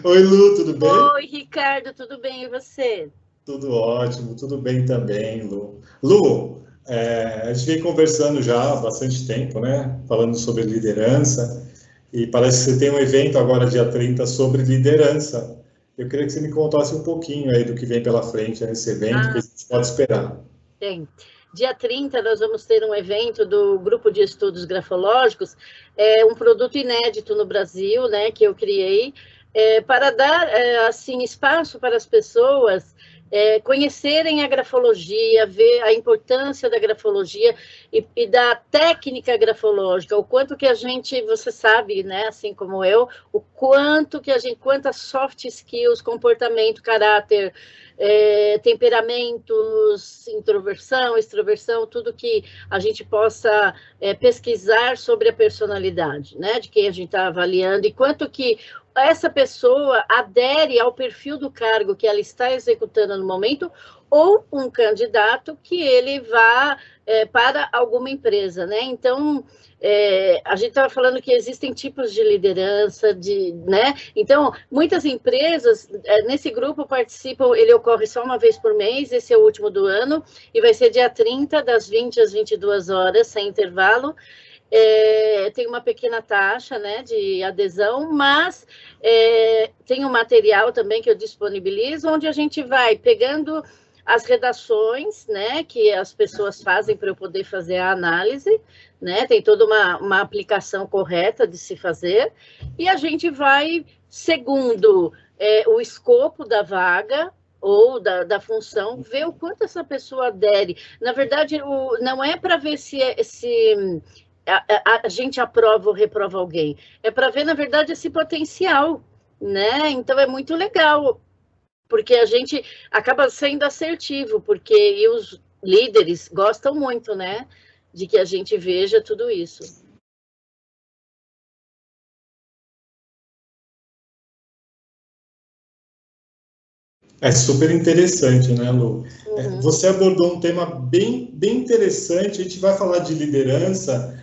Oi, Lu, tudo bem? Oi, Ricardo, tudo bem? E você? Tudo ótimo, tudo bem também, Lu. Lu, a gente vem conversando já há bastante tempo, né? Falando sobre liderança, e parece que você tem um evento agora, dia 30, sobre liderança. Eu queria que você me contasse um pouquinho aí do que vem pela frente nesse evento, o que a Ah, gente pode esperar. tem. Dia 30 nós vamos ter um evento do Grupo de Estudos Grafológicos, um produto inédito no Brasil, né, que eu criei, para dar assim espaço para as pessoas conhecerem a grafologia, ver a importância da grafologia e da técnica grafológica, o quanto que a gente, você sabe, né, assim como eu, o quanto que a gente, quantas soft skills, comportamento, caráter, temperamentos, introversão, extroversão, tudo que a gente possa pesquisar sobre a personalidade, né, de quem a gente está avaliando, e quanto que essa pessoa adere ao perfil do cargo que ela está executando no momento, ou um candidato que ele vá para alguma empresa, né? Então, a gente estava falando que existem tipos de liderança, né? Então, muitas empresas nesse grupo participam, ele ocorre só uma vez por mês, esse é o último do ano, e vai ser dia 30, das 20 às 22 horas, sem intervalo. Tem uma pequena taxa, né, de adesão, mas tem um material também que eu disponibilizo, onde a gente vai pegando as redações, né, que as pessoas fazem para eu poder fazer a análise, né, tem toda uma aplicação correta de se fazer, e a gente vai, segundo o escopo da vaga, ou da função, ver o quanto essa pessoa adere. Na verdade, não é para ver se a gente aprova ou reprova alguém. É para ver, na verdade, esse potencial, né? Então é muito legal, porque a gente acaba sendo assertivo, porque e os líderes gostam muito, né? De que a gente veja tudo isso. É super interessante, né, Lu? Uhum. Você abordou um tema bem interessante. A gente vai falar de liderança.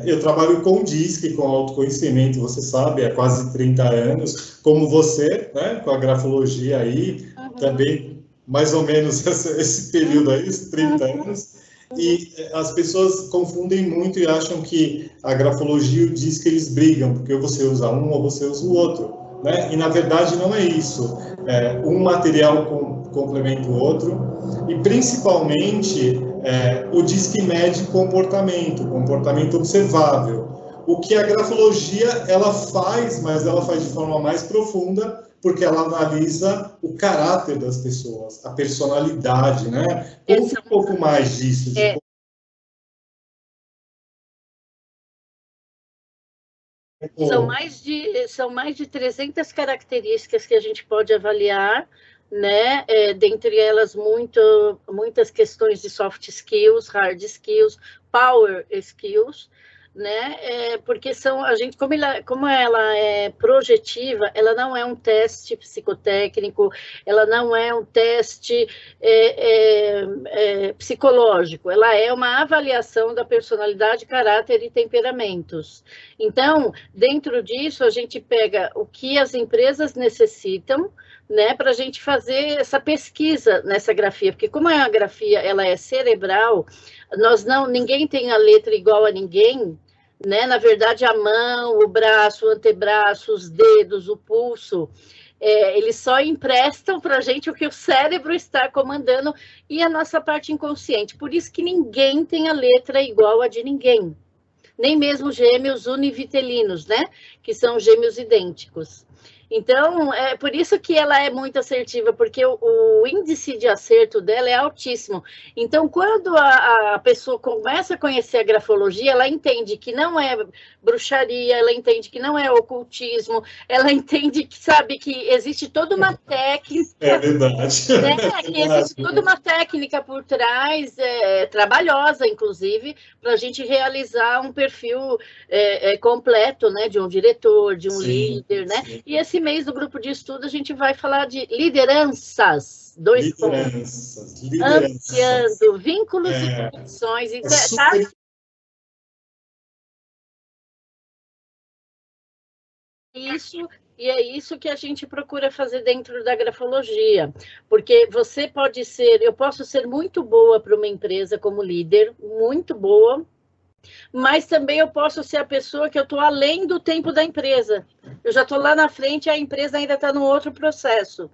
Eu trabalho com DISC, com autoconhecimento, você sabe, há quase 30 anos, como você, né, com a grafologia aí, Uhum. também mais ou menos esse período aí, os 30 Uhum. anos. E as pessoas confundem muito e acham que a grafologia e o DISC eles brigam, porque você usa um ou você usa o outro, né? E na verdade não é isso. Um material complementa o outro, e principalmente o DISC mede comportamento observável. O que a grafologia ela faz, mas ela faz de forma mais profunda, porque ela analisa o caráter das pessoas, a personalidade, né? Conta São, um pouco mais disso, de é, como... são mais de 300 características que a gente pode avaliar, né? Dentre elas, muitas questões de soft skills, hard skills, power skills, né? Porque são, a gente, como ela é projetiva, ela não é um teste psicotécnico, ela não é um teste psicológico, ela é uma avaliação da personalidade, caráter e temperamentos. Então, dentro disso, a gente pega o que as empresas necessitam, né, para a gente fazer essa pesquisa nessa grafia, porque como a grafia ela é cerebral, ninguém tem a letra igual a ninguém, né? Na verdade, a mão, o braço, o antebraço, os dedos, o pulso, eles só emprestam para a gente o que o cérebro está comandando e a nossa parte inconsciente. Por isso que ninguém tem a letra igual a de ninguém, nem mesmo gêmeos univitelinos, né? Que são gêmeos idênticos. Então, é por isso que ela é muito assertiva, porque o índice de acerto dela é altíssimo. Então, quando a pessoa começa a conhecer a grafologia, ela entende que não é bruxaria, ela entende que não é ocultismo, ela entende que, sabe, que existe toda uma É técnica, verdade, né? é Que existe toda verdade. uma técnica por trás, trabalhosa, inclusive, para a gente realizar um perfil completo, né? De um diretor, de um Sim, líder, né? sim. E esse mês do grupo de estudo a gente vai falar de lideranças, dois pontos, Lideranças. ampliando vínculos e É, conexões. é Tá? super isso, e é isso que a gente procura fazer dentro da grafologia, porque eu posso ser muito boa para uma empresa como líder, muito boa, mas também eu posso ser a pessoa que eu estou além do tempo da empresa. Eu já estou lá na frente e a empresa ainda está num outro processo.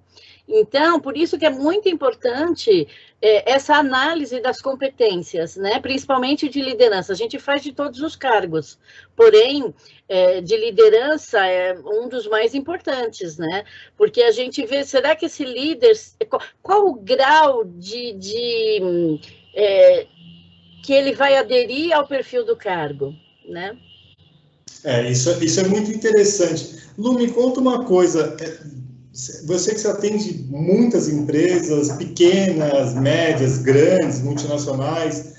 Então, por isso que é muito importante essa análise das competências, né? Principalmente de liderança. A gente faz de todos os cargos, porém, de liderança é um dos mais importantes, né? Porque a gente vê, será que esse líder, qual o grau que ele vai aderir ao perfil do cargo, né? Isso é muito interessante. Lu, me conta uma coisa. Você que atende muitas empresas, pequenas, médias, grandes, multinacionais,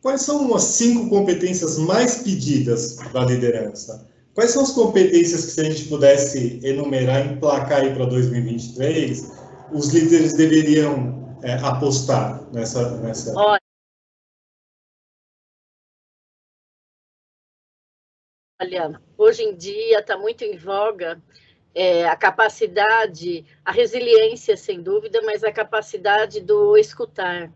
quais são as 5 competências mais pedidas da liderança? Quais são as competências que, se a gente pudesse enumerar, emplacar aí para 2023, os líderes deveriam apostar nessa... Olha, hoje em dia está muito em voga a capacidade, a resiliência, sem dúvida, mas a capacidade do escutar,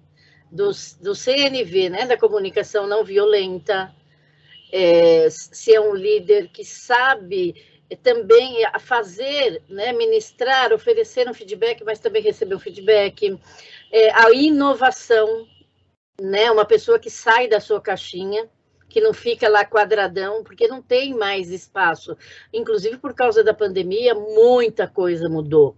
do CNV, né, da comunicação não violenta, se é um líder que sabe também fazer, né, ministrar, oferecer um feedback, mas também receber um feedback, a inovação, né, uma pessoa que sai da sua caixinha, que não fica lá quadradão, porque não tem mais espaço. Inclusive, por causa da pandemia, muita coisa mudou,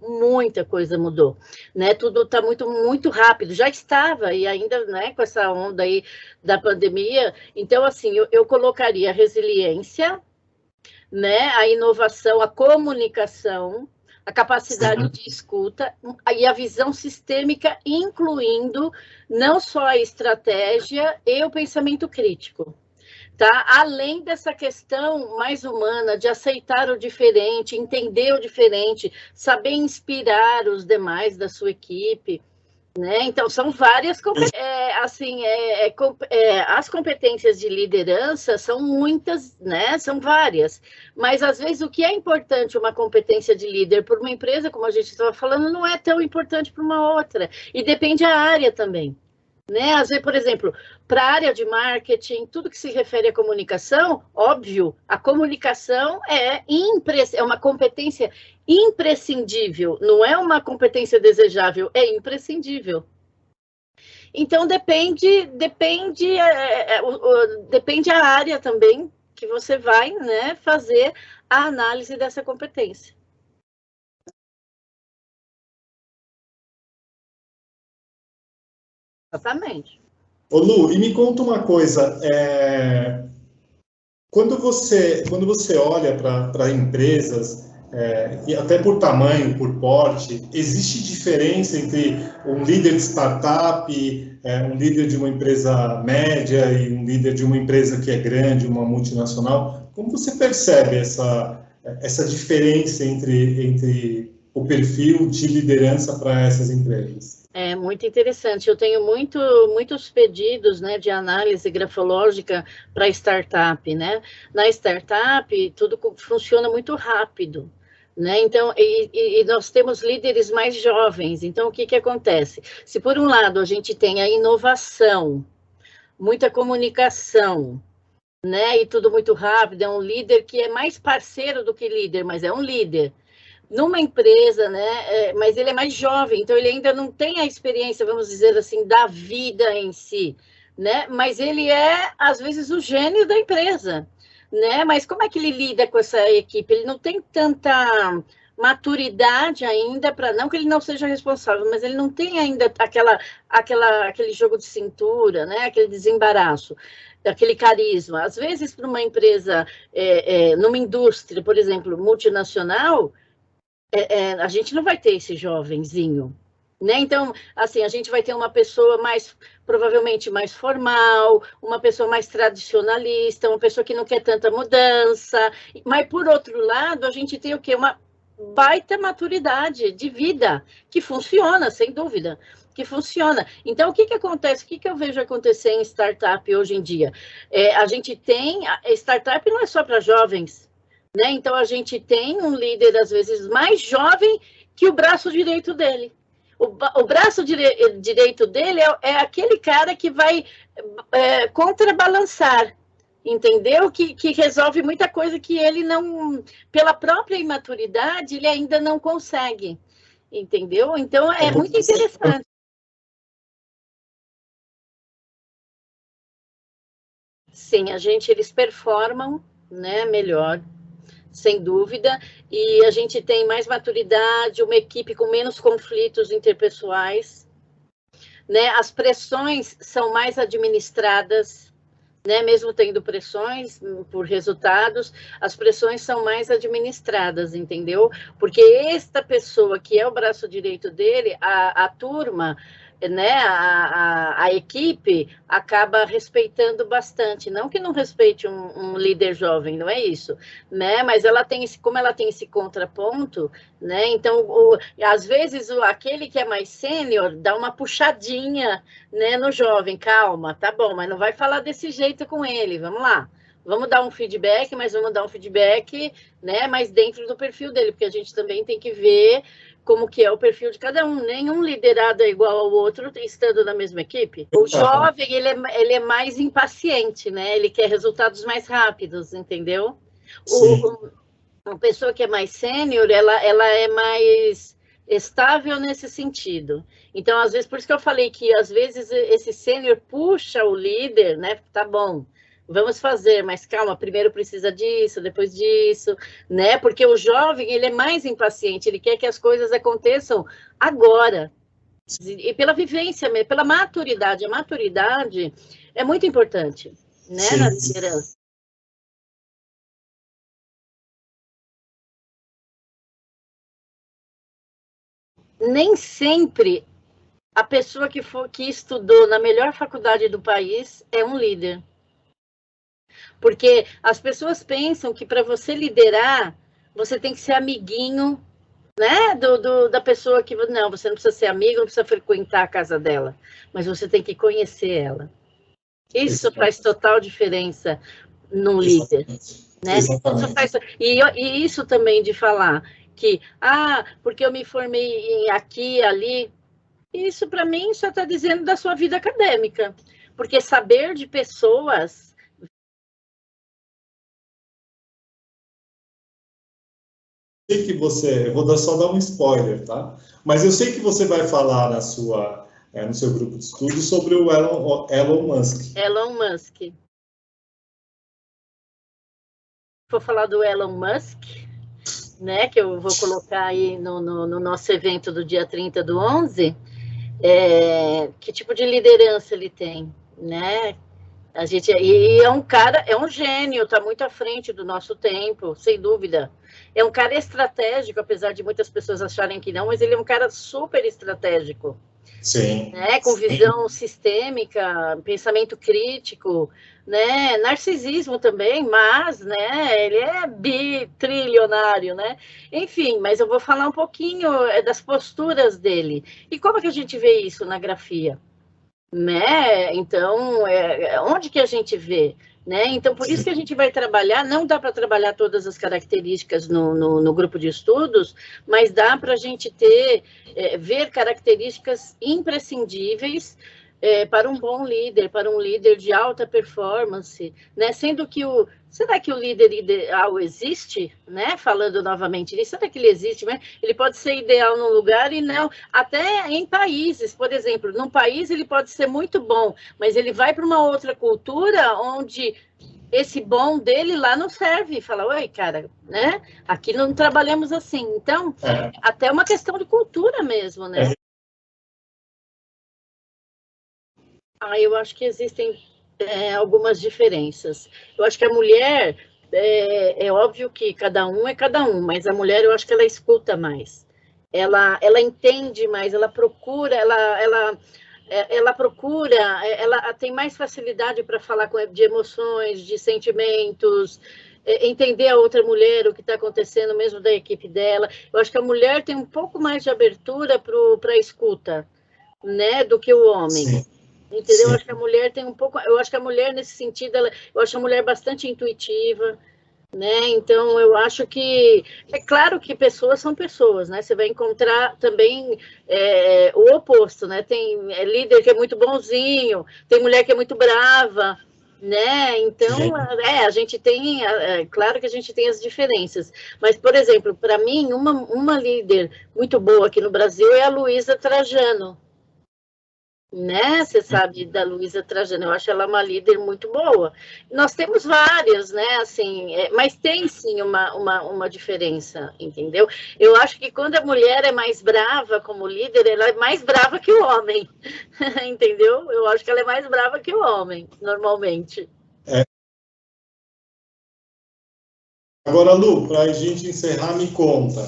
né? Tudo está muito, muito rápido. Já estava, e ainda, né, com essa onda aí da pandemia. Então, assim, eu colocaria a resiliência, né, a inovação, a comunicação, a capacidade de escuta e a visão sistêmica, incluindo não só a estratégia e o pensamento crítico. Tá? Além dessa questão mais humana de aceitar o diferente, entender o diferente, saber inspirar os demais da sua equipe, né? Então, são várias competências. As competências de liderança são muitas, né? São várias. Mas, às vezes, o que é importante uma competência de líder para uma empresa, como a gente estava falando, não é tão importante para uma outra. E depende da área também. Né? Às vezes, por exemplo, para a área de marketing, tudo que se refere à comunicação, óbvio, a comunicação é uma competência imprescindível, não é uma competência desejável, é imprescindível. Então, depende a área também que você vai, né, fazer a análise dessa competência. Exatamente. Ô Lu, e me conta uma coisa, quando você olha para empresas, e até por tamanho, por porte, existe diferença entre um líder de startup, um líder de uma empresa média e um líder de uma empresa que é grande, uma multinacional? Como você percebe essa diferença entre o perfil de liderança para essas empresas? É muito interessante. Eu tenho muitos pedidos, né, de análise grafológica para startup, né? Na startup, tudo funciona muito rápido, né? Então, e nós temos líderes mais jovens. Então, o que acontece? Se, por um lado, a gente tem a inovação, muita comunicação, né? E tudo muito rápido, é um líder que é mais parceiro do que líder, mas é um líder. Numa empresa, né, mas ele é mais jovem, então ele ainda não tem a experiência, vamos dizer assim, da vida em si, né, mas ele é, às vezes, o gênio da empresa, né, mas como é que ele lida com essa equipe? Ele não tem tanta maturidade ainda para, não que ele não seja responsável, mas ele não tem ainda aquele jogo de cintura, né, aquele desembaraço, aquele carisma. Às vezes, para uma empresa, numa indústria, por exemplo, multinacional, a gente não vai ter esse jovenzinho, né? Então, assim, a gente vai ter uma pessoa provavelmente mais formal, uma pessoa mais tradicionalista, uma pessoa que não quer tanta mudança, mas, por outro lado, a gente tem o quê? Uma baita maturidade de vida, que funciona, sem dúvida, que funciona. Então, o que acontece? O que eu vejo acontecer em startup hoje em dia? A gente tem... Startup não é só para jovens, né? Então, a gente tem um líder, às vezes, mais jovem que o braço direito dele. O braço direito dele é aquele cara que vai contrabalançar, entendeu? Que resolve muita coisa que ele não, pela própria imaturidade, ele ainda não consegue, entendeu? Então, é muito interessante. Sim, eles performam, né, melhor, sem dúvida, e a gente tem mais maturidade, uma equipe com menos conflitos interpessoais, né? As pressões são mais administradas, né? Mesmo tendo pressões por resultados, as pressões são mais administradas, entendeu? Porque esta pessoa que é o braço direito dele, a turma, né, a equipe acaba respeitando bastante, não que não respeite um líder jovem, não é isso, né, mas ela tem como ela tem esse contraponto, né, então, às vezes, aquele que é mais sênior dá uma puxadinha, né, no jovem, calma, tá bom, mas não vai falar desse jeito com ele, vamos lá. Vamos dar um feedback, mas vamos dar um feedback, né, mas dentro do perfil dele, porque a gente também tem que ver como que é o perfil de cada um. Nenhum liderado é igual ao outro, estando na mesma equipe. O jovem, ele é mais impaciente, né? Ele quer resultados mais rápidos, entendeu? Uma pessoa que é mais sênior, ela é mais estável nesse sentido. Então, às vezes, por isso que eu falei que, às vezes, esse sênior puxa o líder, né? Tá bom, vamos fazer, mas calma, primeiro precisa disso, depois disso, né? Porque o jovem, ele é mais impaciente, ele quer que as coisas aconteçam agora. E pela vivência, pela maturidade. A maturidade é muito importante, né, na liderança. Nem sempre a pessoa que estudou na melhor faculdade do país é um líder. Porque as pessoas pensam que para você liderar, você tem que ser amiguinho, né, da pessoa que... Não, você não precisa ser amigo, não precisa frequentar a casa dela, mas você tem que conhecer ela. Isso faz total diferença num líder. Né? E isso também de falar que, porque eu me formei aqui, ali, isso para mim só está dizendo da sua vida acadêmica, porque saber de pessoas... Sei que eu vou só dar um spoiler, tá? Mas eu sei que você vai falar no seu grupo de estudo sobre o Elon Musk. Elon Musk. Vou falar do Elon Musk, né, que eu vou colocar aí no nosso evento do dia 30/11, que tipo de liderança ele tem, né? E é um cara, é um gênio, está muito à frente do nosso tempo, sem dúvida. É um cara estratégico, apesar de muitas pessoas acharem que não, mas ele é um cara super estratégico. Sim. Né? Com visão sistêmica, pensamento crítico, né? Narcisismo também, mas, né, ele é bitrilionário, né? Enfim, mas eu vou falar um pouquinho das posturas dele. E como que a gente vê isso na grafia? Né? Então, onde que a gente vê? Né? Então, por isso que a gente vai trabalhar, não dá para trabalhar todas as características no grupo de estudos, mas dá para a gente ver características imprescindíveis para um bom líder, para um líder de alta performance, né? Sendo que será que o líder ideal existe? Né? Falando novamente nisso, será que ele existe? Né? Ele pode ser ideal num lugar e não, até em países, por exemplo, num país ele pode ser muito bom, mas ele vai para uma outra cultura onde esse bom dele lá não serve, fala, oi, cara, né? Aqui não trabalhamos assim. Então, até uma questão de cultura mesmo, né? Eu acho que existem algumas diferenças. Eu acho que a mulher, é óbvio que cada um é cada um, mas a mulher eu acho que ela escuta mais. Ela entende mais, ela procura, ela tem mais facilidade para falar de emoções, de sentimentos, entender a outra mulher, o que está acontecendo mesmo da equipe dela. Eu acho que a mulher tem um pouco mais de abertura para a escuta, né, do que o homem. Sim. Entendeu? Sim. Eu acho que a mulher tem um pouco... Eu acho que a mulher, nesse sentido, eu acho a mulher bastante intuitiva, né? Então, eu acho que, é claro que pessoas são pessoas, né? Você vai encontrar também o oposto, né? Tem líder que é muito bonzinho, tem mulher que é muito brava, né? Então, a gente tem, claro que a gente tem as diferenças, mas, por exemplo, para mim, uma líder muito boa aqui no Brasil é a Luísa Trajano, né? Você sabe da Luísa Trajano, eu acho ela uma líder muito boa. Nós temos várias, né? Assim, mas tem sim uma diferença, entendeu? Eu acho que quando a mulher é mais brava como líder, ela é mais brava que o homem, entendeu? Eu acho que ela é mais brava que o homem, normalmente. Agora, Lu, para a gente encerrar, me conta.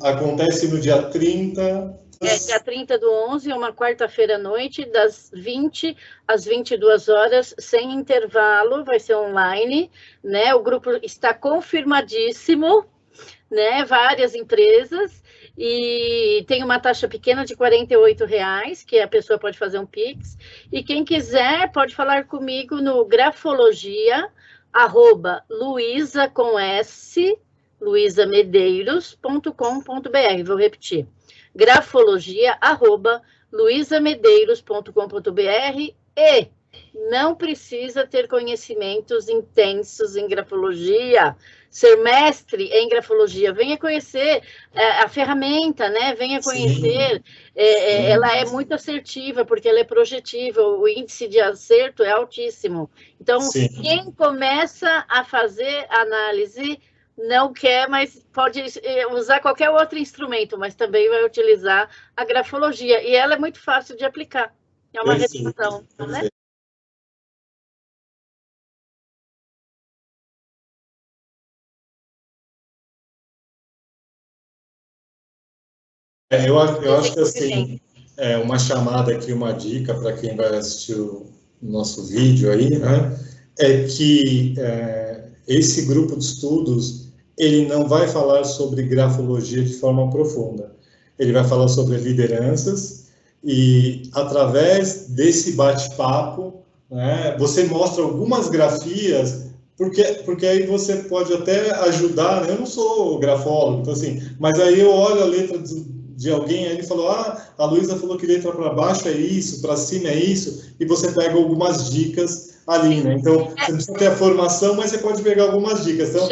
Acontece no dia 30. Dia 30/11, uma quarta-feira à noite, das 20 às 22 horas, sem intervalo, vai ser online, né? O grupo está confirmadíssimo, né? Várias empresas, e tem uma taxa pequena de R$48, que a pessoa pode fazer um Pix, e quem quiser pode falar comigo no grafologia@luiza com S, luizamedeiros.com.br. Vou repetir, grafologia@luizamedeiros.com.br, e não precisa ter conhecimentos intensos em grafologia, ser mestre em grafologia. Venha conhecer a ferramenta, né? Venha conhecer. Ela é muito assertiva, porque ela é projetiva, o índice de acerto é altíssimo. Então, quem começa a fazer análise não quer, mas pode usar qualquer outro instrumento, mas também vai utilizar a grafologia. E ela é muito fácil de aplicar. É uma redação, né? Eu acho que, assim, uma chamada aqui, uma dica para quem vai assistir o nosso vídeo aí, né? É que esse grupo de estudos, ele não vai falar sobre grafologia de forma profunda. Ele vai falar sobre lideranças e, através desse bate-papo, né, você mostra algumas grafias, porque aí você pode até ajudar, né? Eu não sou grafólogo, então, assim, mas aí eu olho a letra de alguém, aí ele falou, a Luísa falou que letra para baixo é isso, para cima é isso, e você pega algumas dicas ali, né? Então, você não precisa ter a formação, mas você pode pegar algumas dicas. Então,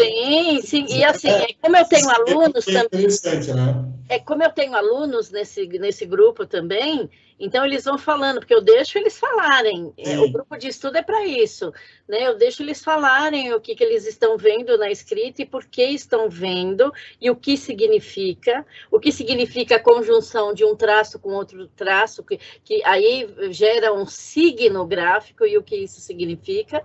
sim, e assim, como eu tenho alunos também, interessante, né? Como eu tenho alunos nesse grupo também, então eles vão falando, porque eu deixo eles falarem. O grupo de estudo é para isso, né? Eu deixo eles falarem o que eles estão vendo na escrita e por que estão vendo e o que significa a conjunção de um traço com outro traço, que aí gera um signo gráfico e o que isso significa,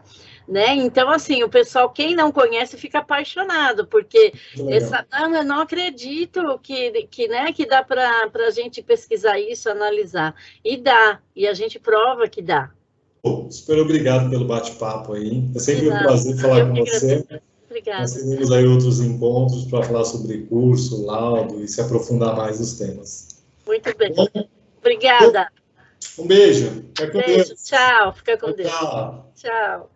né? Então, assim, o pessoal, quem não conhece, fica apaixonado, porque eu não acredito que dá para a gente pesquisar isso, analisar. E dá, e a gente prova que dá. Super obrigado pelo bate-papo aí. É sempre um prazer falar com você. Obrigada. Nós teremos aí outros encontros para falar sobre curso, laudo e se aprofundar mais nos temas. Muito bem. Obrigada. Um beijo. Fica com Deus. Tchau. Fica com Deus. Tchau. Tchau.